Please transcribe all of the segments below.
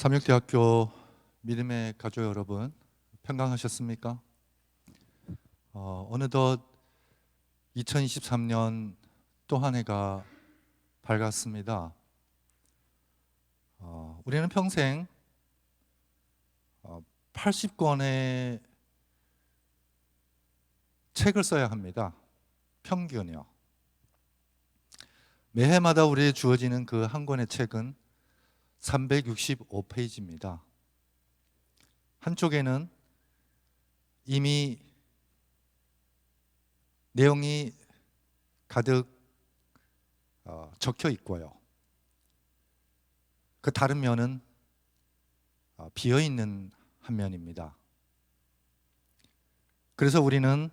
삼육대학교 믿음의 가족 여러분, 평강하셨습니까? 어느덧 2023년 또 한 해가 밝았습니다. 우리는 평생 80권의 책을 써야 합니다. 평균이요. 매해마다 우리에게 주어지는 그 한 권의 책은 365페이지입니다. 한쪽에는 이미 내용이 가득 적혀 있고요. 그 다른 면은 비어 있는 한 면입니다. 그래서 우리는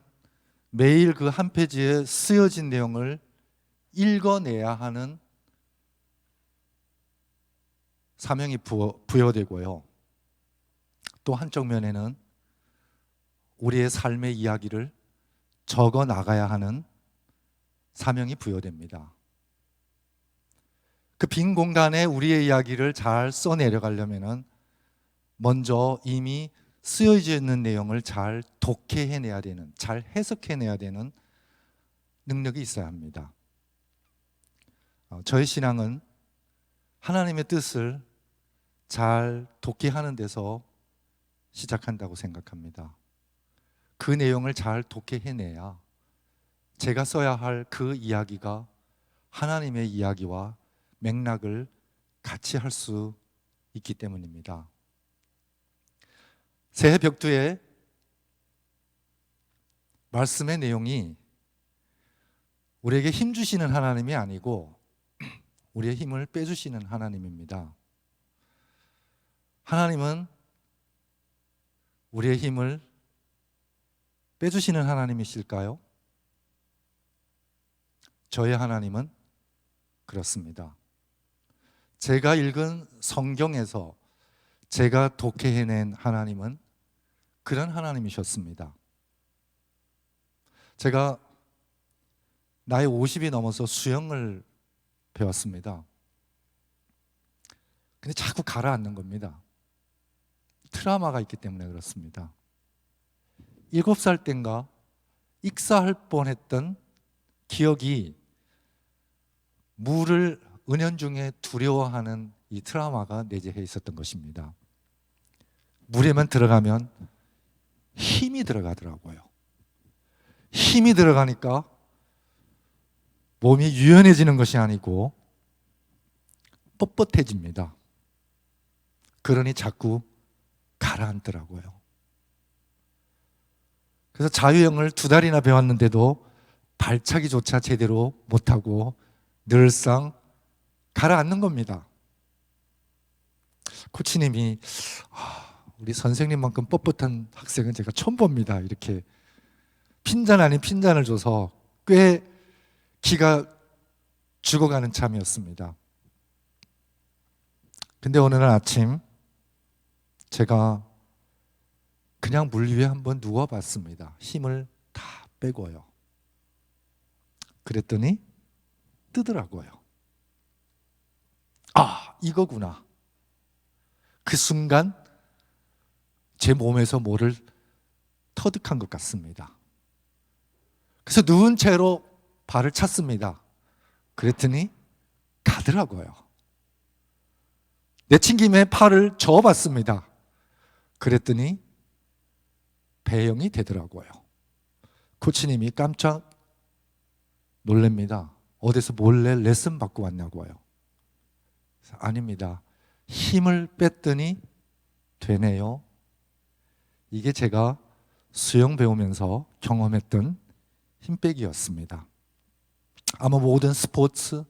매일 그 한 페이지에 쓰여진 내용을 읽어내야 하는 사명이 부여되고요. 또 한쪽 면에는 우리의 삶의 이야기를 적어 나가야 하는 사명이 부여됩니다. 그 빈 공간에 우리의 이야기를 잘 써내려가려면 먼저 이미 쓰여져 있는 내용을 잘 독해해내야 되는, 잘 해석해내야 되는 능력이 있어야 합니다. 저의 신앙은 하나님의 뜻을 잘 독해하는 데서 시작한다고 생각합니다. 그 내용을 잘 독해해내야 제가 써야 할 그 이야기가 하나님의 이야기와 맥락을 같이 할 수 있기 때문입니다. 새해 벽두에 말씀의 내용이 우리에게 힘 주시는 하나님이 아니고 우리의 힘을 빼주시는 하나님입니다. 하나님은 우리의 힘을 빼주시는 하나님이실까요? 저의 하나님은 그렇습니다. 제가 읽은 성경에서 제가 독해해낸 하나님은 그런 하나님이셨습니다. 제가 나이 50이 넘어서 수영을 배웠습니다. 근데 자꾸 가라앉는 겁니다. 트라우마가 있기 때문에 그렇습니다. 7살 땐가 익사할 뻔했던 기억이 물을 은연중에 두려워하는 이 트라우마가 내재해 있었던 것입니다. 물에만 들어가면 힘이 들어가더라고요. 힘이 들어가니까 몸이 유연해지는 것이 아니고 뻣뻣해집니다. 그러니 자꾸 가라앉더라고요. 그래서 자유형을 2달이나 배웠는데도 발차기조차 제대로 못하고 늘상 가라앉는 겁니다. 코치님이 우리 선생님만큼 뻣뻣한 학생은 제가 처음 봅니다. 이렇게 핀잔 아닌 핀잔을 줘서 꽤 기가 죽어가는 참이었습니다. 근데 오늘 아침 제가 그냥 물 위에 한번 누워봤습니다. 힘을 다 빼고요. 그랬더니 뜨더라고요. 이거구나. 그 순간 제 몸에서 뭐를 터득한 것 같습니다. 그래서 누운 채로 발을 찼습니다. 그랬더니 가더라고요. 내친 김에 팔을 저어봤습니다. 그랬더니 배영이 되더라고요. 코치님이 깜짝 놀랍니다. 어디서 몰래 레슨 받고 왔냐고요. 아닙니다. 힘을 뺐더니 되네요. 이게 제가 수영 배우면서 경험했던 힘빼기였습니다. 아마 모든 스포츠,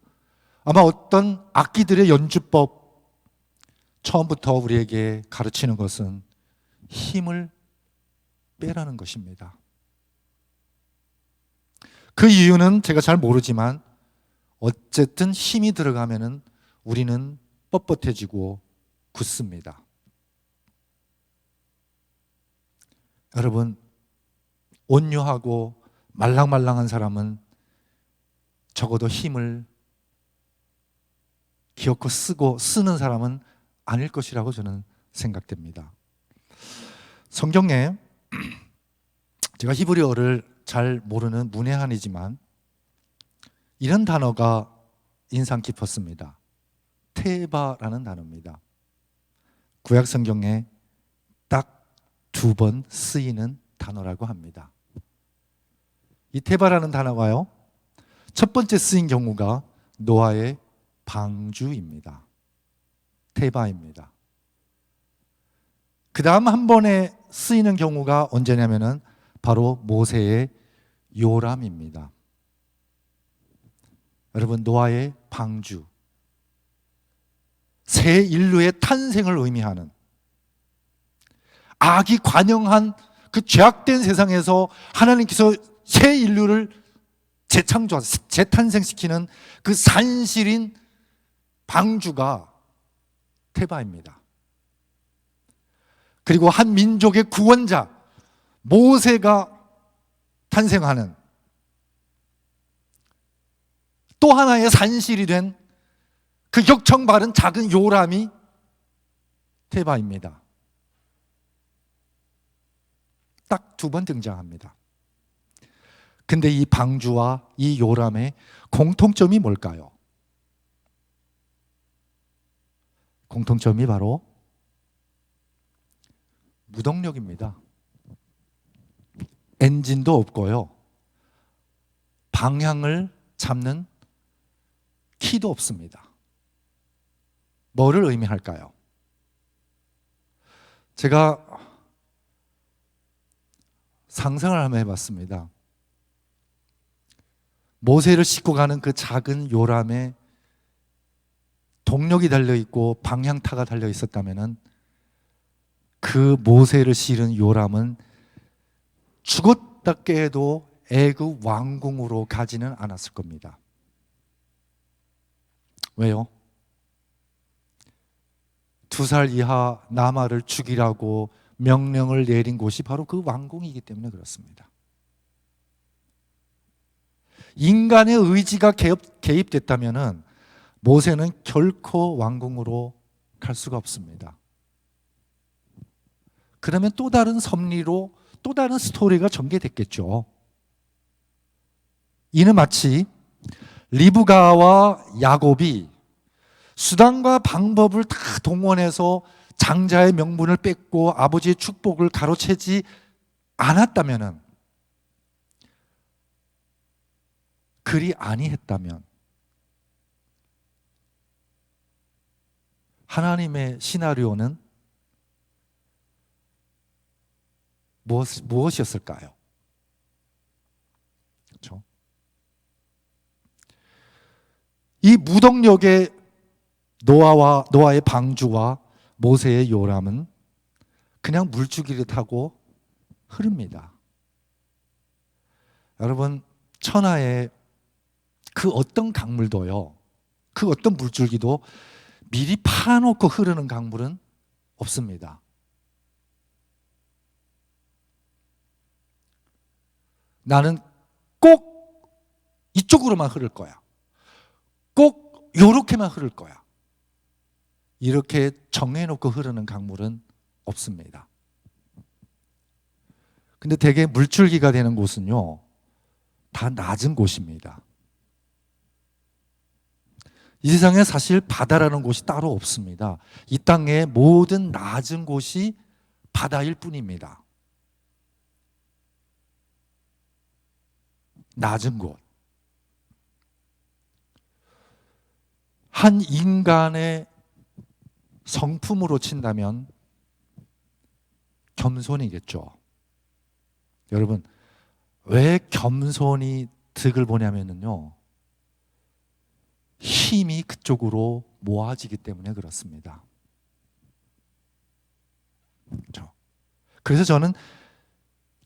아마 어떤 악기들의 연주법, 처음부터 우리에게 가르치는 것은 힘을 빼라는 것입니다. 그 이유는 제가 잘 모르지만 어쨌든 힘이 들어가면은 우리는 뻣뻣해지고 굳습니다. 여러분, 온유하고 말랑말랑한 사람은 적어도 힘을 기어코 쓰는 사람은 아닐 것이라고 저는 생각됩니다. 성경에 제가 히브리어를 잘 모르는 문외한이지만 이런 단어가 인상 깊었습니다. 테바라는 단어입니다. 구약 성경에 딱 2번 쓰이는 단어라고 합니다. 이 테바라는 단어가요, 첫 번째 쓰인 경우가 노아의 방주입니다. 테바입니다. 그 다음 한 번에 쓰이는 경우가 언제냐면은 바로 모세의 요람입니다. 여러분, 노아의 방주, 새 인류의 탄생을 의미하는, 악이 관영한 그 죄악된 세상에서 하나님께서 새 인류를 재창조하고 재탄생시키는 그 산실인 방주가 테바입니다. 그리고 한 민족의 구원자 모세가 탄생하는 또 하나의 산실이 된 그 격청 바른 작은 요람이 테바입니다. 딱 2번 등장합니다. 근데 이 방주와 이 요람의 공통점이 뭘까요? 공통점이 바로 무동력입니다. 엔진도 없고요, 방향을 잡는 키도 없습니다. 뭐를 의미할까요? 제가 상상을 한번 해봤습니다. 모세를 싣고 가는 그 작은 요람에 동력이 달려있고 방향타가 달려있었다면 그 모세를 실은 요람은 죽었다 깨도 애굽 왕궁으로 가지는 않았을 겁니다. 왜요? 2살 이하 나마를 죽이라고 명령을 내린 곳이 바로 그 왕궁이기 때문에 그렇습니다. 인간의 의지가 개입됐다면 모세는 결코 왕궁으로 갈 수가 없습니다. 그러면 또 다른 섭리로 또 다른 스토리가 전개됐겠죠. 이는 마치 리브가와 야곱이 수단과 방법을 다 동원해서 장자의 명분을 뺏고 아버지의 축복을 가로채지 않았다면, 그리 아니했다면 하나님의 시나리오는 무엇이었을까요? 그렇죠? 이 무동력의 노아의 방주와 모세의 요람은 그냥 물줄기를 타고 흐릅니다. 여러분, 천하의 그 어떤 강물도요, 그 어떤 물줄기도 미리 파놓고 흐르는 강물은 없습니다. 나는 꼭 이쪽으로만 흐를 거야, 꼭 요렇게만 흐를 거야, 이렇게 정해놓고 흐르는 강물은 없습니다. 근데 대개 물줄기가 되는 곳은요, 다 낮은 곳입니다. 이 세상에 사실 바다라는 곳이 따로 없습니다. 이 땅의 모든 낮은 곳이 바다일 뿐입니다. 낮은 곳. 한 인간의 성품으로 친다면 겸손이겠죠. 여러분, 왜 겸손이 득을 보냐면요, 힘이 그쪽으로 모아지기 때문에 그렇습니다. 그렇죠? 그래서 저는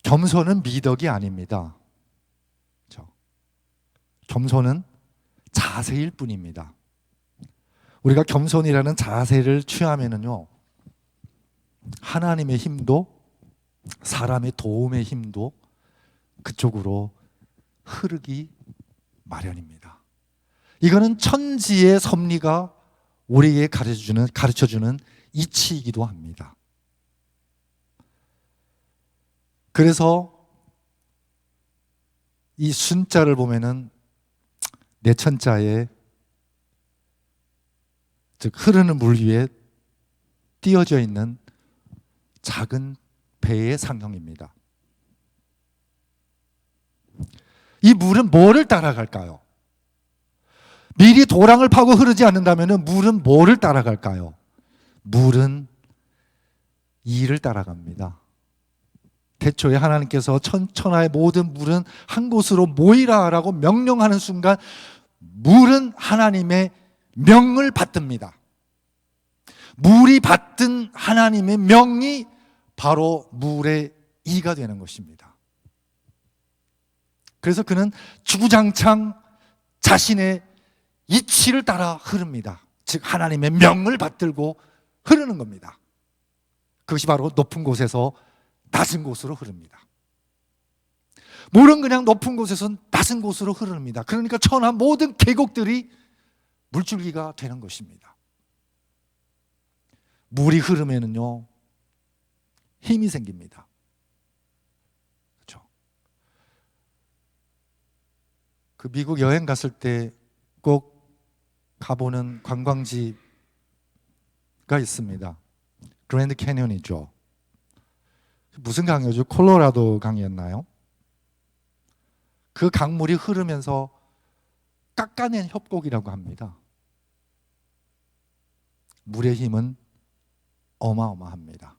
겸손은 미덕이 아닙니다. 그렇죠? 겸손은 자세일 뿐입니다. 우리가 겸손이라는 자세를 취하면은요, 하나님의 힘도 사람의 도움의 힘도 그쪽으로 흐르기 마련입니다. 이거는 천지의 섭리가 우리에게 가르쳐주는 이치이기도 합니다. 그래서 이 순자를 보면은 내천자에, 즉 흐르는 물 위에 띄어져 있는 작은 배의 상형입니다. 이 물은 뭐를 따라갈까요? 미리 도랑을 파고 흐르지 않는다면 물은 뭐를 따라갈까요? 물은 이를 따라갑니다. 태초에 하나님께서 천하의 모든 물은 한 곳으로 모이라라고 명령하는 순간 물은 하나님의 명을 받듭니다. 물이 받든 하나님의 명이 바로 물의 이가 되는 것입니다. 그래서 그는 주구장창 자신의 이치를 따라 흐릅니다. 즉 하나님의 명을 받들고 흐르는 겁니다. 그것이 바로 높은 곳에서 낮은 곳으로 흐릅니다. 물은 그냥 높은 곳에서 낮은 곳으로 흐릅니다. 그러니까 천하 모든 계곡들이 물줄기가 되는 것입니다. 물이 흐르면은요 힘이 생깁니다. 그렇죠? 그 미국 여행 갔을 때 꼭 가보는 관광지가 있습니다. 그랜드 캐니언이죠. 무슨 강이었죠? 콜로라도 강이었나요? 그 강물이 흐르면서 깎아낸 협곡이라고 합니다. 물의 힘은 어마어마합니다.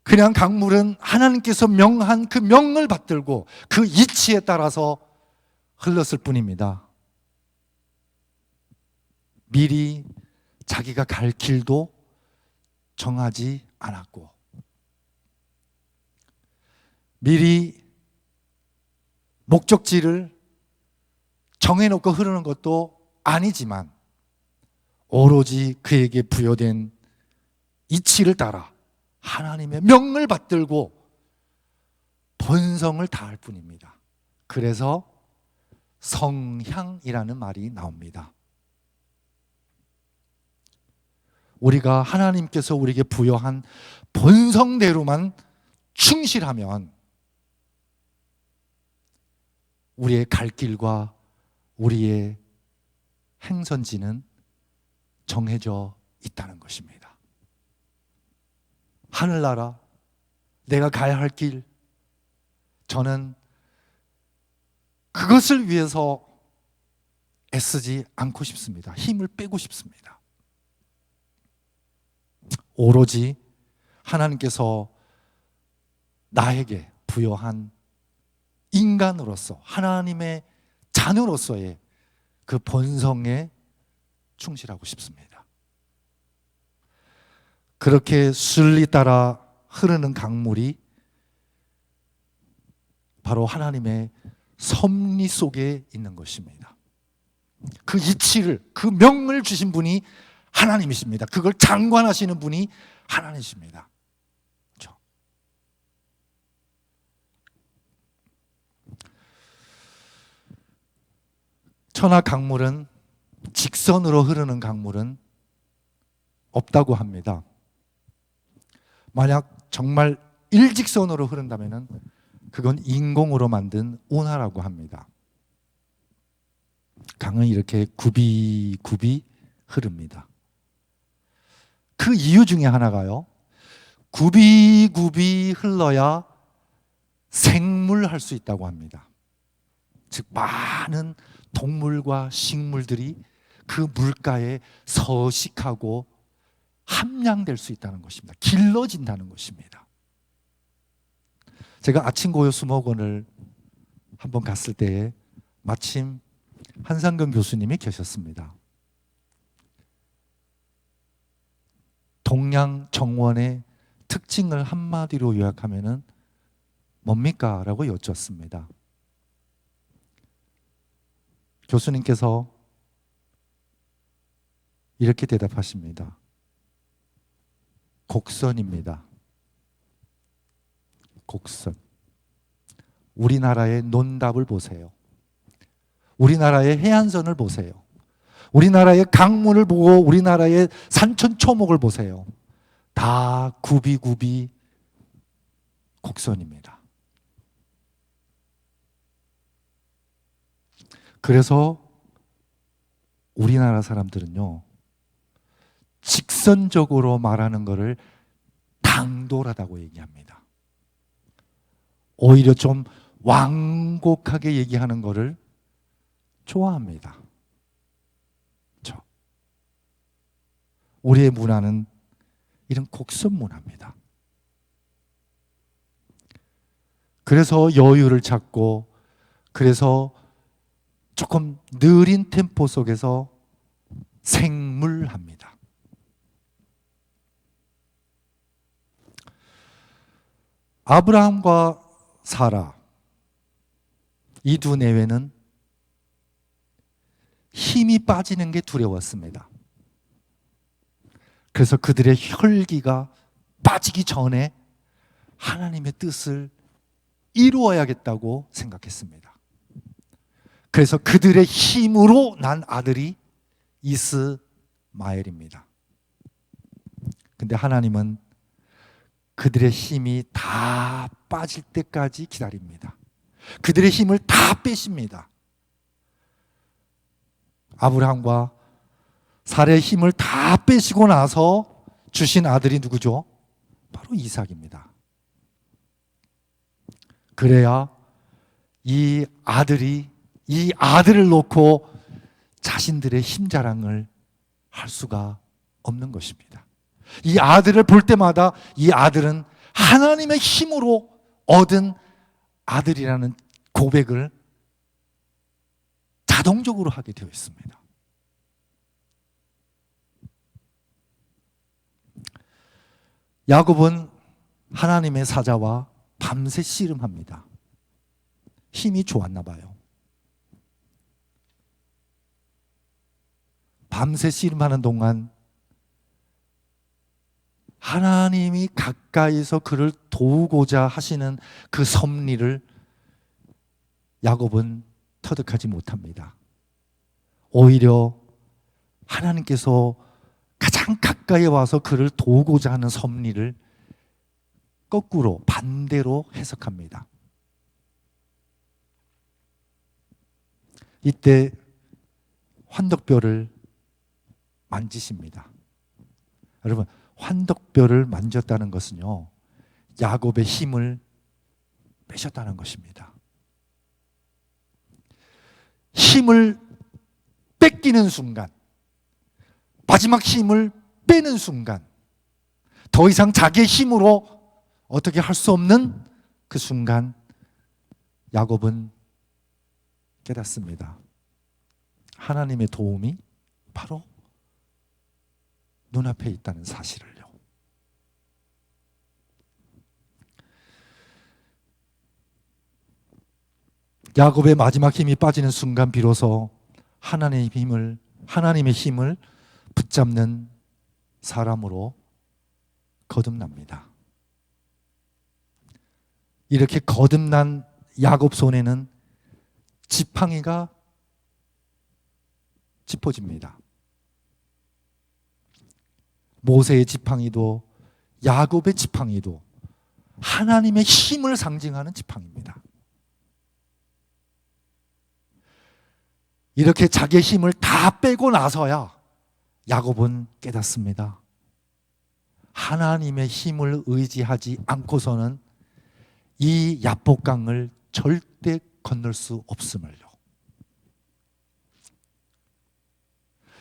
그냥 강물은 하나님께서 명한 그 명을 받들고 그 이치에 따라서 흘렀을 뿐입니다. 미리 자기가 갈 길도 정하지 않았고 미리 목적지를 정해놓고 흐르는 것도 아니지만 오로지 그에게 부여된 이치를 따라 하나님의 명을 받들고 본성을 다할 뿐입니다. 그래서 성향이라는 말이 나옵니다. 우리가 하나님께서 우리에게 부여한 본성대로만 충실하면 우리의 갈 길과 우리의 행선지는 정해져 있다는 것입니다. 하늘나라, 내가 가야 할 길, 저는 그것을 위해서 애쓰지 않고 싶습니다. 힘을 빼고 싶습니다. 오로지 하나님께서 나에게 부여한 인간으로서 하나님의 자녀로서의 그 본성에 충실하고 싶습니다. 그렇게 순리 따라 흐르는 강물이 바로 하나님의 섭리 속에 있는 것입니다. 그 이치를, 그 명을 주신 분이 하나님이십니다. 그걸 장관하시는 분이 하나님이십니다. 그렇죠? 천하 강물은, 직선으로 흐르는 강물은 없다고 합니다. 만약 정말 일직선으로 흐른다면 그건 인공으로 만든 운하라고 합니다. 강은 이렇게 굽이 흐릅니다. 그 이유 중에 하나가요, 굽이 흘러야 생물할 수 있다고 합니다. 즉 많은 동물과 식물들이 그 물가에 서식하고 함량될 수 있다는 것입니다. 길러진다는 것입니다. 제가 아침 고요 수목원을 한번 갔을 때에 마침 한상근 교수님이 계셨습니다. 동양 정원의 특징을 한마디로 요약하면은 뭡니까? 라고 여쭈었습니다. 교수님께서 이렇게 대답하십니다. 곡선입니다. 곡선. 우리나라의 논답을 보세요. 우리나라의 해안선을 보세요. 우리나라의 강물을 보고 우리나라의 산천초목을 보세요. 다 굽이굽이 곡선입니다. 그래서 우리나라 사람들은요, 직선적으로 말하는 것을 당돌하다고 얘기합니다. 오히려 좀 완곡하게 얘기하는 것을 좋아합니다. 우리의 문화는 이런 곡선 문화입니다. 그래서 여유를 찾고, 그래서 조금 느린 템포 속에서 생물합니다. 아브라함과 사라, 이 두 내외는 힘이 빠지는 게 두려웠습니다. 그래서 그들의 혈기가 빠지기 전에 하나님의 뜻을 이루어야겠다고 생각했습니다. 그래서 그들의 힘으로 난 아들이 이스마엘입니다. 근데 하나님은 그들의 힘이 다 빠질 때까지 기다립니다. 그들의 힘을 다 빼십니다. 아브라함과 사라의 힘을 다 빼시고 나서 주신 아들이 누구죠? 바로 이삭입니다. 그래야 이 아들을 놓고 자신들의 힘 자랑을 할 수가 없는 것입니다. 이 아들을 볼 때마다 이 아들은 하나님의 힘으로 얻은 아들이라는 고백을 자동적으로 하게 되어 있습니다. 야곱은 하나님의 사자와 밤새 씨름합니다. 힘이 좋았나 봐요. 밤새 씨름하는 동안 하나님이 가까이서 그를 도우고자 하시는 그 섭리를 야곱은 터득하지 못합니다. 오히려 하나님께서 가장 가까이 와서 그를 도우고자 하는 섭리를 거꾸로 반대로 해석합니다. 이때 환덕뼈를 만지십니다. 여러분, 환덕뼈를 만졌다는 것은요, 야곱의 힘을 빼셨다는 것입니다. 힘을 뺏기는 순간, 마지막 힘을 빼는 순간, 더 이상 자기의 힘으로 어떻게 할 수 없는 그 순간, 야곱은 깨닫습니다. 하나님의 도움이 바로 눈앞에 있다는 사실을요. 야곱의 마지막 힘이 빠지는 순간 비로소 하나님의 힘을 붙잡는 사람으로 거듭납니다. 이렇게 거듭난 야곱 손에는 지팡이가 짚어집니다. 모세의 지팡이도 야곱의 지팡이도 하나님의 힘을 상징하는 지팡이입니다. 이렇게 자기의 힘을 다 빼고 나서야 야곱은 깨닫습니다. 하나님의 힘을 의지하지 않고서는 이 야복강을 절대 건널 수 없음을요.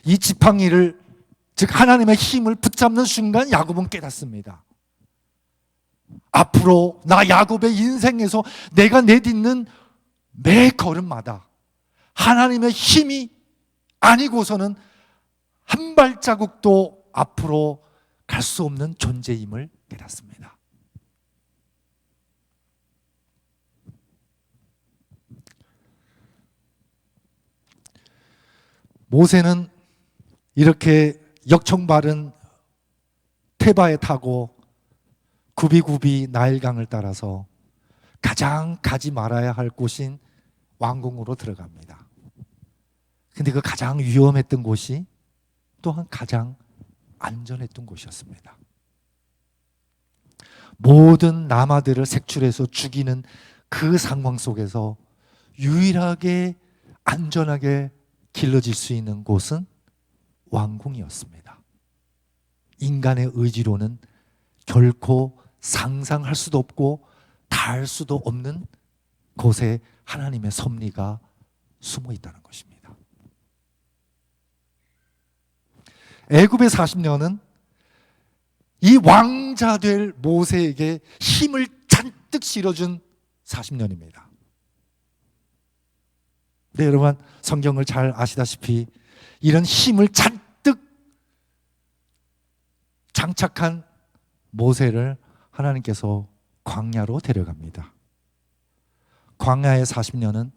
이 지팡이를, 즉 하나님의 힘을 붙잡는 순간 야곱은 깨닫습니다. 앞으로 나 야곱의 인생에서 내가 내딛는 매 걸음마다 하나님의 힘이 아니고서는 한 발자국도 앞으로 갈 수 없는 존재임을 깨닫습니다. 모세는 이렇게 역청바른 테바에 타고 굽이굽이 나일강을 따라서 가장 가지 말아야 할 곳인 왕궁으로 들어갑니다. 근데 그 가장 위험했던 곳이 또한 가장 안전했던 곳이었습니다. 모든 남아들을 색출해서 죽이는 그 상황 속에서 유일하게 안전하게 길러질 수 있는 곳은 왕궁이었습니다. 인간의 의지로는 결코 상상할 수도 없고 닿을 수도 없는 곳에 하나님의 섭리가 숨어 있다는 것입니다. 애굽의 40년은 이 왕자 될 모세에게 힘을 잔뜩 실어준 40년입니다. 네, 여러분 성경을 잘 아시다시피 이런 힘을 잔뜩 장착한 모세를 하나님께서 광야로 데려갑니다. 광야의 40년은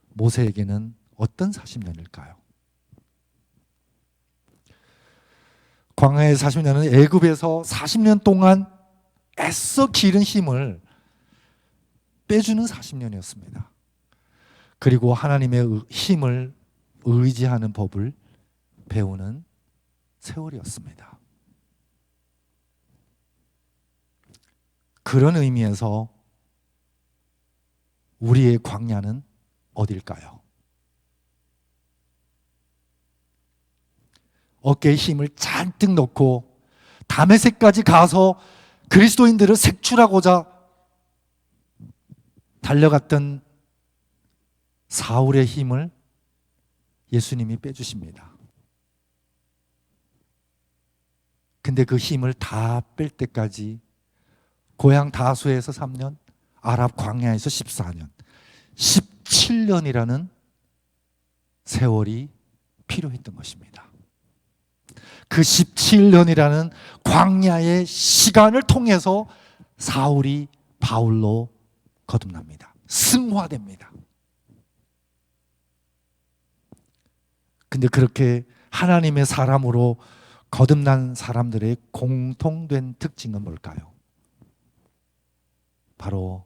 모세에게는 어떤 40년일까요? 광야의 40년은 애굽에서 40년 동안 애써 기른 힘을 빼주는 40년이었습니다. 그리고 하나님의 힘을 의지하는 법을 배우는 세월이었습니다. 그런 의미에서 우리의 광야는 어딜까요? 어깨에 힘을 잔뜩 넣고 다메섹까지 가서 그리스도인들을 색출하고자 달려갔던 사울의 힘을 예수님이 빼주십니다. 근데 그 힘을 다 뺄 때까지 고향 다수에서 3년, 아랍 광야에서 14년, 17년이라는 세월이 필요했던 것입니다. 그 17년이라는 광야의 시간을 통해서 사울이 바울로 거듭납니다. 승화됩니다. 근데 그렇게 하나님의 사람으로 거듭난 사람들의 공통된 특징은 뭘까요? 바로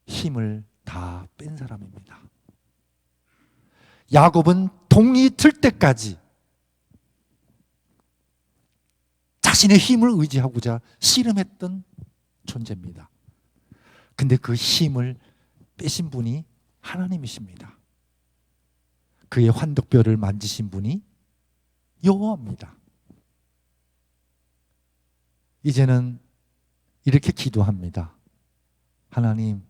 힘을 다 뺀 사람입니다. 야곱은 동이 틀 때까지 자신의 힘을 의지하고자 씨름했던 존재입니다. 근데 그 힘을 빼신 분이 하나님이십니다. 그의 환덕뼈를 만지신 분이 여호와입니다. 이제는 이렇게 기도합니다. 하나님,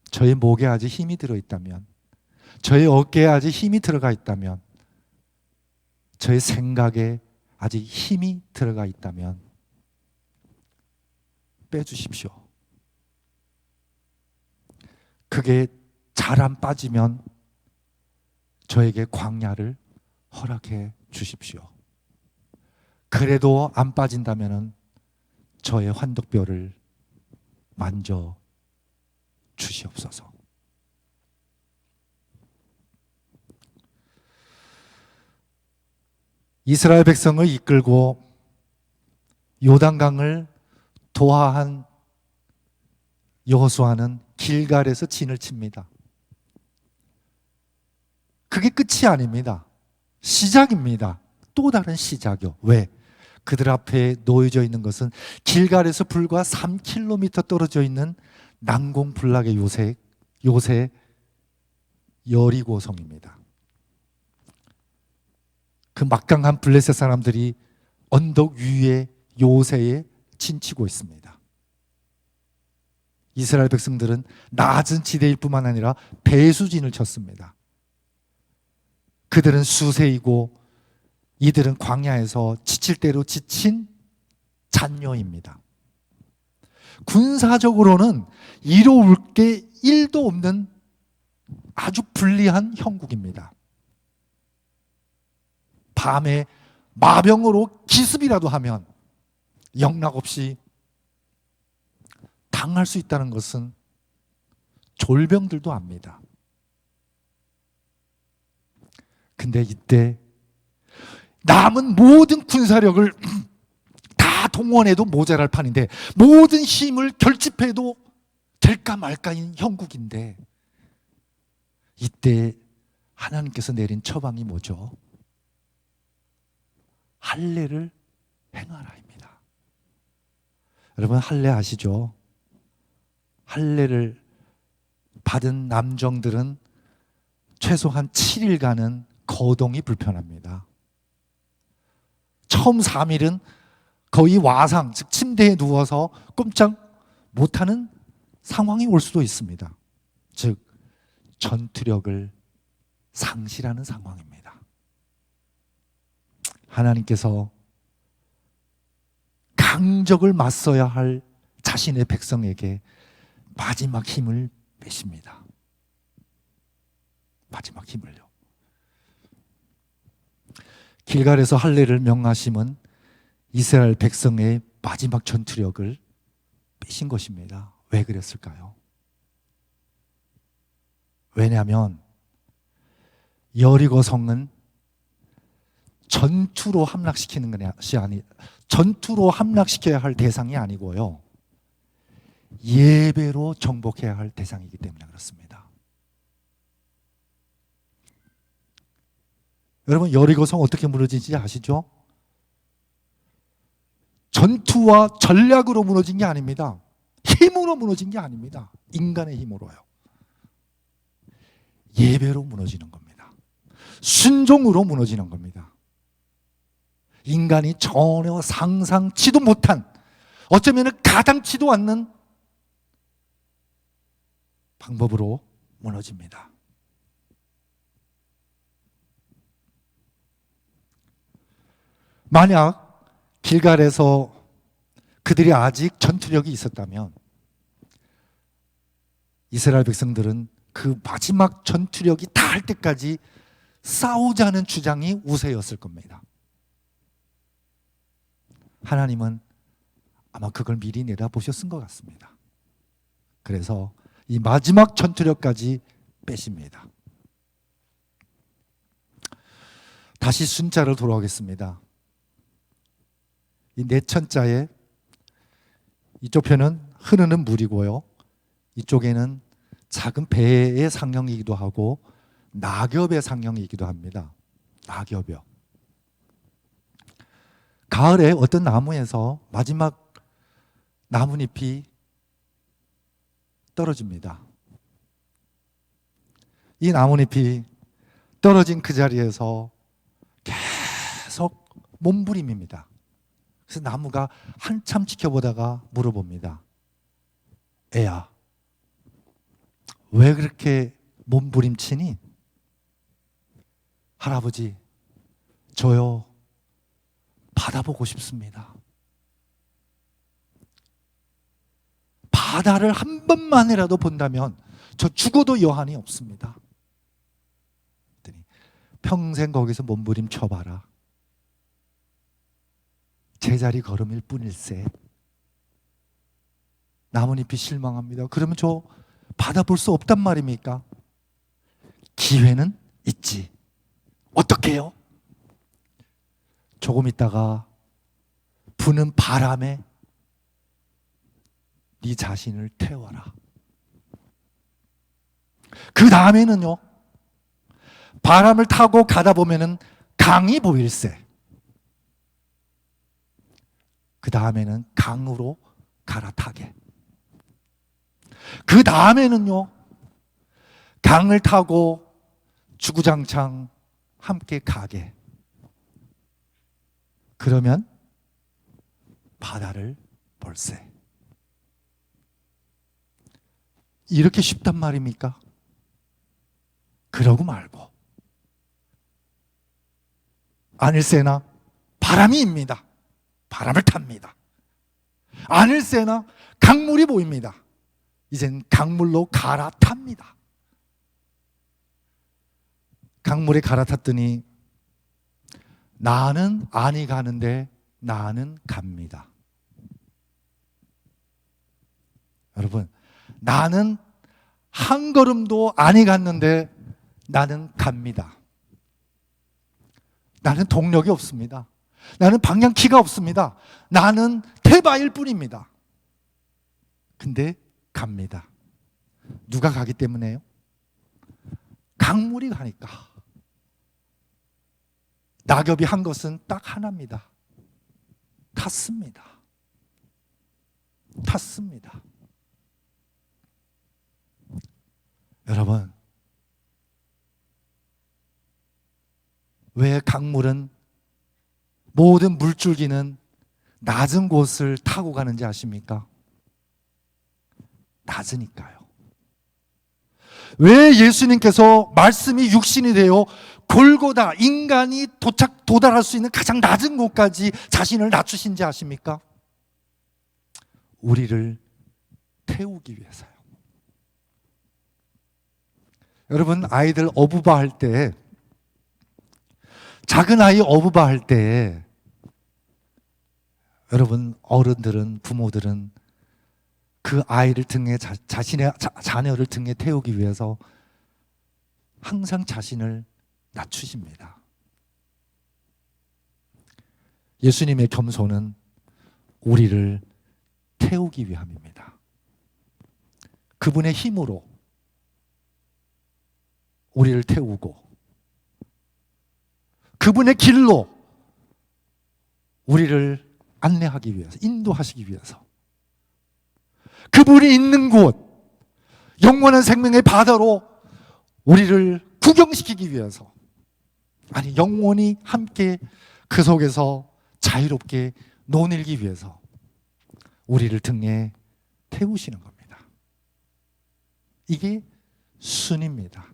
저의 목에 아직 힘이 들어있다면, 저의 어깨에 아직 힘이 들어가 있다면, 저의 생각에 아직 힘이 들어가 있다면 빼주십시오. 그게 잘 안 빠지면 저에게 광야를 허락해 주십시오. 그래도 안 빠진다면 저의 환덕뼈를 만져 주시옵소서. 이스라엘 백성을 이끌고 요단강을 도하한 여호수아는 길갈에서 진을 칩니다. 그게 끝이 아닙니다. 시작입니다. 또 다른 시작이요. 왜? 그들 앞에 놓여져 있는 것은 길갈에서 불과 3km 떨어져 있는 난공불락의 요새 여리고성입니다. 그 막강한 블레셋 사람들이 언덕 위에 요새에 진치고 있습니다. 이스라엘 백성들은 낮은 지대일 뿐만 아니라 배수진을 쳤습니다. 그들은 수세이고 이들은 광야에서 지칠 대로 지친 잔녀입니다. 군사적으로는 이로울 게 1도 없는 아주 불리한 형국입니다. 밤에 마병으로 기습이라도 하면 영락없이 당할 수 있다는 것은 졸병들도 압니다. 근데 이때 남은 모든 군사력을 다 동원해도 모자랄 판인데, 모든 힘을 결집해도 될까 말까인 형국인데, 이때 하나님께서 내린 처방이 뭐죠? 할례를 행하라입니다. 여러분 할례 아시죠? 할례를 받은 남정들은 최소한 7일간은 거동이 불편합니다. 처음 3일은 거의 와상, 즉 침대에 누워서 꼼짝 못하는 상황이 올 수도 있습니다. 즉 전투력을 상실하는 상황입니다. 하나님께서 강적을 맞서야 할 자신의 백성에게 마지막 힘을 빼십니다. 마지막 힘을요. 길갈에서 할례를 명하심은 이스라엘 백성의 마지막 전투력을 빼신 것입니다. 왜 그랬을까요? 왜냐하면 여리고 성은 전투로 함락시키는 것이 전투로 함락시켜야 할 대상이 아니고요, 예배로 정복해야 할 대상이기 때문에 그렇습니다. 여러분 여리고 성 어떻게 무너진지 아시죠? 전투와 전략으로 무너진 게 아닙니다. 힘으로 무너진 게 아닙니다. 인간의 힘으로요. 예배로 무너지는 겁니다. 순종으로 무너지는 겁니다. 인간이 전혀 상상치도 못한, 어쩌면 가당치도 않는 방법으로 무너집니다. 만약 길갈에서 그들이 아직 전투력이 있었다면 이스라엘 백성들은 그 마지막 전투력이 다할 때까지 싸우자는 주장이 우세였을 겁니다. 하나님은 아마 그걸 미리 내다보셨은 것 같습니다. 그래서 이 마지막 전투력까지 빼십니다. 다시 순자로 돌아오겠습니다. 이 내천자에 이쪽 편은 흐르는 물이고요, 이쪽에는 작은 배의 상형이기도 하고 낙엽의 상형이기도 합니다. 낙엽이요. 가을에 어떤 나무에서 마지막 나뭇잎이 떨어집니다. 이 나뭇잎이 떨어진 그 자리에서 계속 몸부림입니다. 그래서 나무가 한참 지켜보다가 물어봅니다. 애야, 왜 그렇게 몸부림치니? 할아버지, 저요 바다 보고 싶습니다. 바다를 한 번만이라도 본다면 저 죽어도 여한이 없습니다. 평생 거기서 몸부림 쳐봐라. 제자리 걸음일 뿐일세. 나뭇잎이 실망합니다. 그러면 저 바다 볼 수 없단 말입니까? 기회는 있지. 어떻게 해요? 조금 있다가 부는 바람에 네 자신을 태워라. 그 다음에는요, 바람을 타고 가다 보면은 강이 보일세. 그 다음에는 강으로 갈아타게. 그 다음에는요, 강을 타고 주구장창 함께 가게. 그러면 바다를 볼세. 이렇게 쉽단 말입니까? 그러고 말고 아닐세나 바람이입니다. 바람을 탑니다. 아닐세나 강물이 보입니다. 이젠 강물로 갈아탑니다. 강물에 갈아탔더니 나는 아니 가는데 나는 갑니다. 여러분, 나는 한 걸음도 아니 갔는데 나는 갑니다. 나는 동력이 없습니다. 나는 방향키가 없습니다. 나는 태바일 뿐입니다. 근데 갑니다. 누가 가기 때문에요? 강물이 가니까 낙엽이 한 것은 딱 하나입니다. 탔습니다. 탔습니다. 여러분, 왜 강물은, 모든 물줄기는 낮은 곳을 타고 가는지 아십니까? 낮으니까요. 왜 예수님께서 말씀이 육신이 되어 골고다, 인간이 도달할 수 있는 가장 낮은 곳까지 자신을 낮추신지 아십니까? 우리를 태우기 위해서요. 여러분, 아이들 어부바 할 때, 작은 아이 어부바 할 때, 여러분, 어른들은, 부모들은 그 아이를 등에, 자신의 자녀를 등에 태우기 위해서 항상 자신을 낮추십니다. 예수님의 겸손은 우리를 태우기 위함입니다. 그분의 힘으로 우리를 태우고, 그분의 길로 우리를 안내하기 위해서, 인도하시기 위해서, 그분이 있는 곳, 영원한 생명의 바다로 우리를 구경시키기 위해서, 아니, 영원히 함께 그 속에서 자유롭게 노늘기 위해서 우리를 등에 태우시는 겁니다. 이게 순입니다.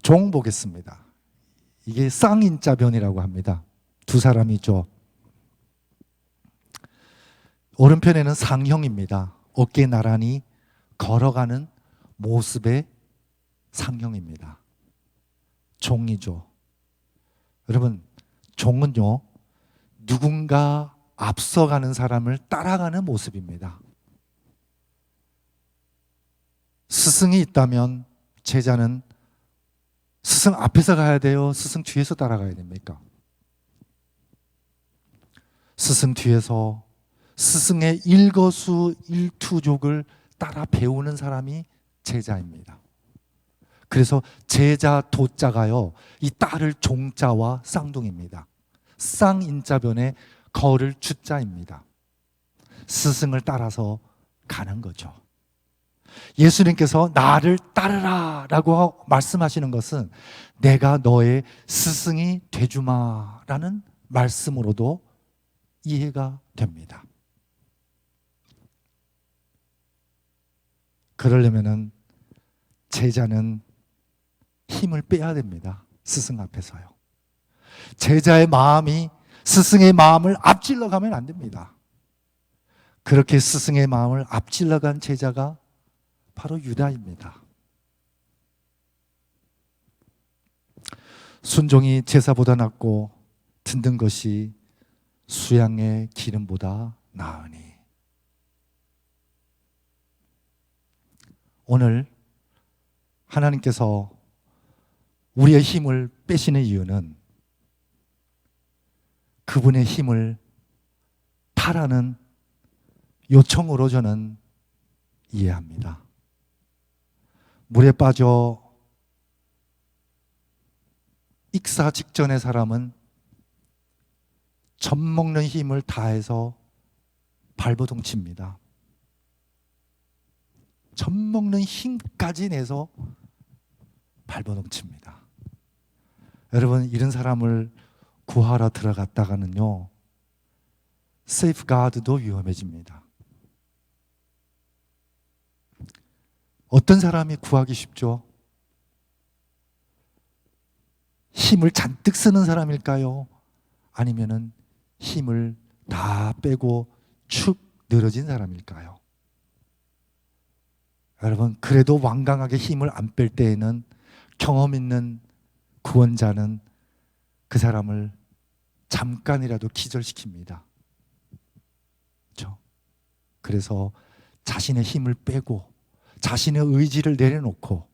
종 보겠습니다. 이게 쌍인자변이라고 합니다. 두 사람이죠. 오른편에는 상형입니다. 어깨 나란히 걸어가는 모습의 상형입니다. 종이죠. 여러분, 종은요, 누군가 앞서가는 사람을 따라가는 모습입니다. 스승이 있다면 제자는 스승 앞에서 가야 돼요? 스승 뒤에서 따라가야 됩니까? 스승 뒤에서 스승의 일거수일투족을 따라 배우는 사람이 제자입니다. 그래서 제자 도자가요, 이 따를 종자와 쌍둥이입니다. 쌍인자변에 거를 주자입니다. 스승을 따라서 가는 거죠. 예수님께서 나를 따르라 라고 말씀하시는 것은 내가 너의 스승이 되주마 라는 말씀으로도 이해가 됩니다. 그러려면은 제자는 힘을 빼야 됩니다. 스승 앞에서요. 제자의 마음이 스승의 마음을 앞질러 가면 안 됩니다. 그렇게 스승의 마음을 앞질러 간 제자가 바로 유다입니다. 순종이 제사보다 낫고 듣는 것이 수양의 기름보다 나으니. 오늘 하나님께서 우리의 힘을 빼시는 이유는 그분의 힘을 타라는 요청으로 저는 이해합니다. 물에 빠져 익사 직전의 사람은 젖먹는 힘을 다해서 발버둥 칩니다. 젖먹는 힘까지 내서 발버둥 칩니다. 여러분, 이런 사람을 구하러 들어갔다가는요, 세이프가드도 위험해집니다. 어떤 사람이 구하기 쉽죠? 힘을 잔뜩 쓰는 사람일까요? 아니면은 힘을 다 빼고 축 늘어진 사람일까요? 여러분, 그래도 완강하게 힘을 안 뺄 때에는 경험 있는 구원자는 그 사람을 잠깐이라도 기절시킵니다. 그렇죠? 그래서 자신의 힘을 빼고 자신의 의지를 내려놓고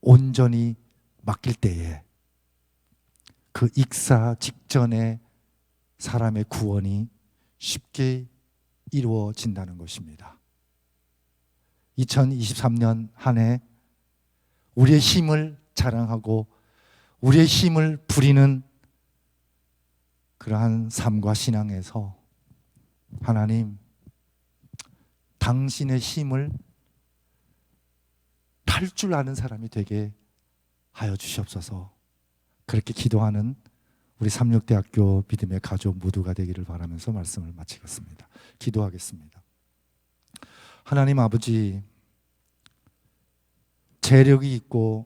온전히 맡길 때에 그 익사 직전에 사람의 구원이 쉽게 이루어진다는 것입니다. 2023년 한 해 우리의 힘을 자랑하고 우리의 힘을 부리는 그러한 삶과 신앙에서 하나님, 당신의 힘을 탈 줄 아는 사람이 되게 하여 주시옵소서. 그렇게 기도하는 우리 삼육대학교 믿음의 가족 모두가 되기를 바라면서 말씀을 마치겠습니다. 기도하겠습니다. 하나님 아버지, 재력이 있고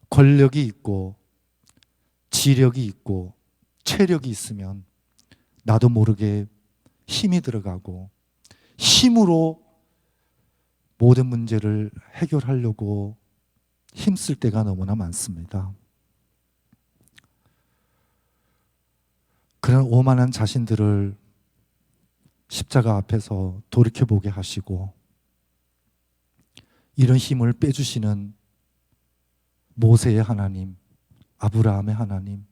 권력이 있고 지력이 있고 체력이 있으면 나도 모르게 힘이 들어가고 힘으로 모든 문제를 해결하려고 힘쓸 때가 너무나 많습니다. 그런 오만한 자신들을 십자가 앞에서 돌이켜보게 하시고 이런 힘을 빼주시는 모세의 하나님, 아브라함의 하나님,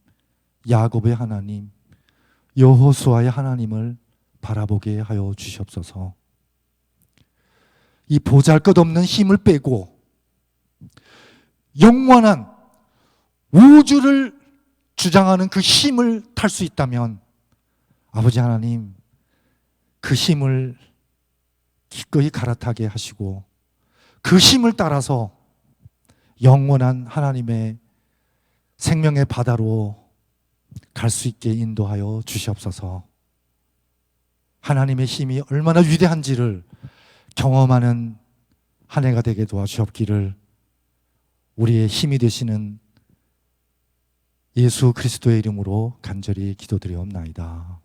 야곱의 하나님, 여호수아의 하나님을 바라보게 하여 주시옵소서. 이 보잘것없는 힘을 빼고 영원한 우주를 주장하는 그 힘을 탈 수 있다면 아버지 하나님, 그 힘을 기꺼이 갈아타게 하시고 그 힘을 따라서 영원한 하나님의 생명의 바다로 갈 수 있게 인도하여 주시옵소서. 하나님의 힘이 얼마나 위대한지를 경험하는 한 해가 되게 도와주옵기를 우리의 힘이 되시는 예수 그리스도의 이름으로 간절히 기도드리옵나이다.